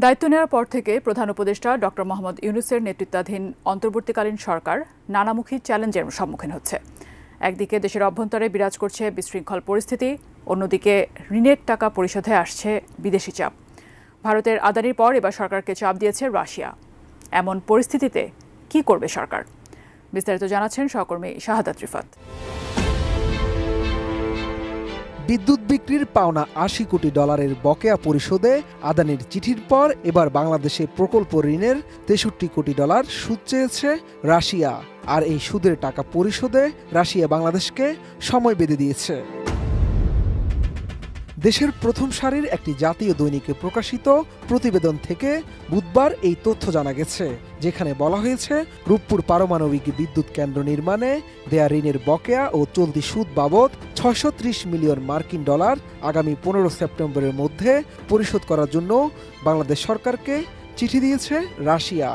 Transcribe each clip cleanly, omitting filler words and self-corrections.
দায়িত্ব নেওয়ার পর থেকে প্রধান উপদেষ্টা ডক্টর মোহাম্মদ ইউনূসের নেতৃত্বাধীন অন্তর্বর্তীকালীন সরকার নানামুখী চ্যালেঞ্জের সম্মুখীন হচ্ছে। একদিকে দেশের অভ্যন্তরে বিরাজ করছে বিশৃঙ্খল পরিস্থিতি, অন্যদিকে ঋণের টাকা পরিশোধে আসছে বিদেশি চাপ। ভারতের আদানির পর এবার সরকারকে চাপ দিয়েছে রাশিয়া। এমন পরিস্থিতিতে কি করবে সরকার? বিস্তারিত জানাচ্ছেন সহকর্মী শাহাদাত রিফাত। বিদ্যুৎ বিক্রির পাওনা $80 কোটি বকেয়া পরিশোধে আদানির চিঠির পর এবার বাংলাদেশে প্রকল্প ঋণের $63 কোটি সুদ চেয়েছে রাশিয়া। আর এই সুদের টাকা পরিশোধে রাশিয়া বাংলাদেশকে সময় বেঁধে দিয়েছে। দেশের প্রথম সারির একটি জাতীয় দৈনিকে প্রকাশিত প্রতিবেদন থেকে বুধবার এই তথ্য জানা গেছে, যেখানে বলা হয়েছে রূপপুর পারমাণবিক বিদ্যুৎ কেন্দ্র নির্মাণে দেয়া ঋণের বকেয়া ও চলতি সুদ বাবদ $630 মিলিয়ন আগামী 15 সেপ্টেম্বরের মধ্যে পরিশোধ করার জন্য বাংলাদেশ সরকারকে চিঠি দিয়েছে রাশিয়া।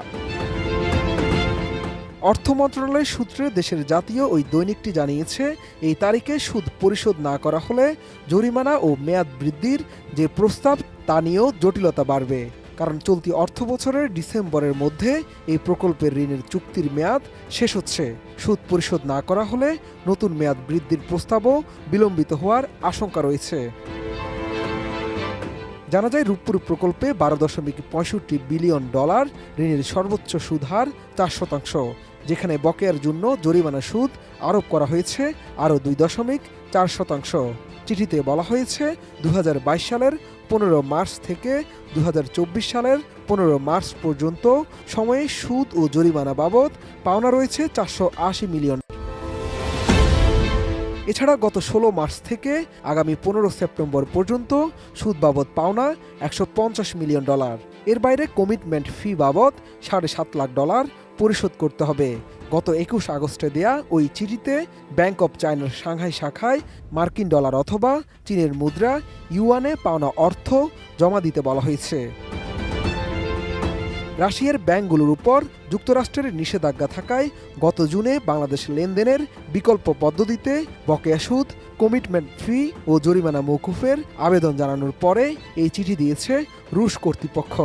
অর্থ মন্ত্রণালয়ের সূত্রে দেশের জাতীয় ওই দৈনিকটি জানিয়েছে, এই তারিখে সুদ পরিশোধ না করা হলে জরিমানা ও মেয়াদ বৃদ্ধির যে প্রস্তাব তা নিয়েও জটিলতা বাড়বে। কারণ চলতি অর্থ বছরের ডিসেম্বরের মধ্যে এই প্রকল্পের ঋণের চুক্তির মেয়াদ শেষ হচ্ছে। সুদ পরিশোধ না করা হলে নতুন মেয়াদ বৃদ্ধির প্রস্তাবও বিলম্বিত হওয়ার আশঙ্কা রয়েছে। জানা যায়, রূপপুর প্রকল্পে $12.65 বিলিয়ন ঋণের সর্বোচ্চ সুদ হার 4%, যেখানে বকেয়ার জন্য জরিমানা সুদ আরোপ করা হয়েছে আরও 2.4%। চিঠিতে বলা হয়েছে 2022 সালের 15 মার্চ থেকে 2024 সালের 15 মার্চ পর্যন্ত সময়ে সুদ ও জরিমানা বাবদ পাওনা রয়েছে $480 মিলিয়ন। এছাড়া গত 16 মার্চ থেকে আগামী 15 সেপ্টেম্বর পর্যন্ত সুদ বাবদ পাওনা $150 মিলিয়ন। এর বাইরে কমিটমেন্ট ফি বাবদ $7.5 লাখ পরিশোধ করতে হবে। গত 21 আগস্টে দেয়া ওই চিঠিতে ব্যাংক অব চায়নার সাংহাই শাখায় মার্কিন ডলার অথবা চীনের মুদ্রা ইউয়ানে পাওনা অর্থ জমা দিতে বলা হয়েছে। রাশিয়ার ব্যাংকগুলোর উপর যুক্তরাষ্ট্রের নিষেধাজ্ঞা থাকায় গত জুনে বাংলাদেশ লেনদেনের বিকল্প পদ্ধতিতে বকেয়া সুদ, কমিটমেন্ট ফি ও জরিমানা মওকুফের আবেদন জানানোর পরে এই চিঠি দিয়েছে রুশ কর্তৃপক্ষ।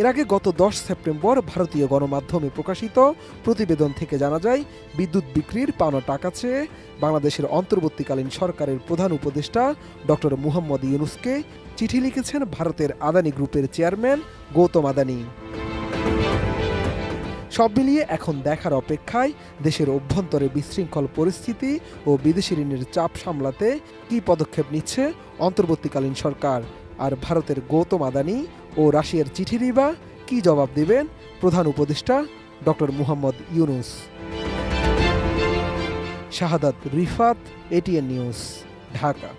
এর আগে গত 10 সেপ্টেম্বর ভারতীয় গণমাধ্যমে প্রকাশিত প্রতিবেদন থেকে জানা যায়, বিদ্যুৎ বিক্রির পাওনা টাকা চেয়ে বাংলাদেশের অন্তর্বর্তীকালীন সরকারের প্রধান উপদেষ্টা ডক্টর মোহাম্মদ ইউনূসকে চিঠি লিখেছেন ভারতের আদানি গ্রুপের চেয়ারম্যান গৌতম আদানি। সব মিলিয়ে এখন দেখার অপেক্ষায় দেশের অভ্যন্তরে বিশৃঙ্খল পরিস্থিতি ও বিদেশি ঋণের চাপ সামলাতে কী পদক্ষেপ নিচ্ছে অন্তর্বর্তীকালীন সরকার। আর ভারতের গৌতম আদানি ও রাশিয়ার চিঠিরই বা কী জবাব দেবেন প্রধান উপদেষ্টা ডক্টর মোহাম্মদ ইউনূস। শাহাদাত রিফাত, এটিএন নিউজ, ঢাকা।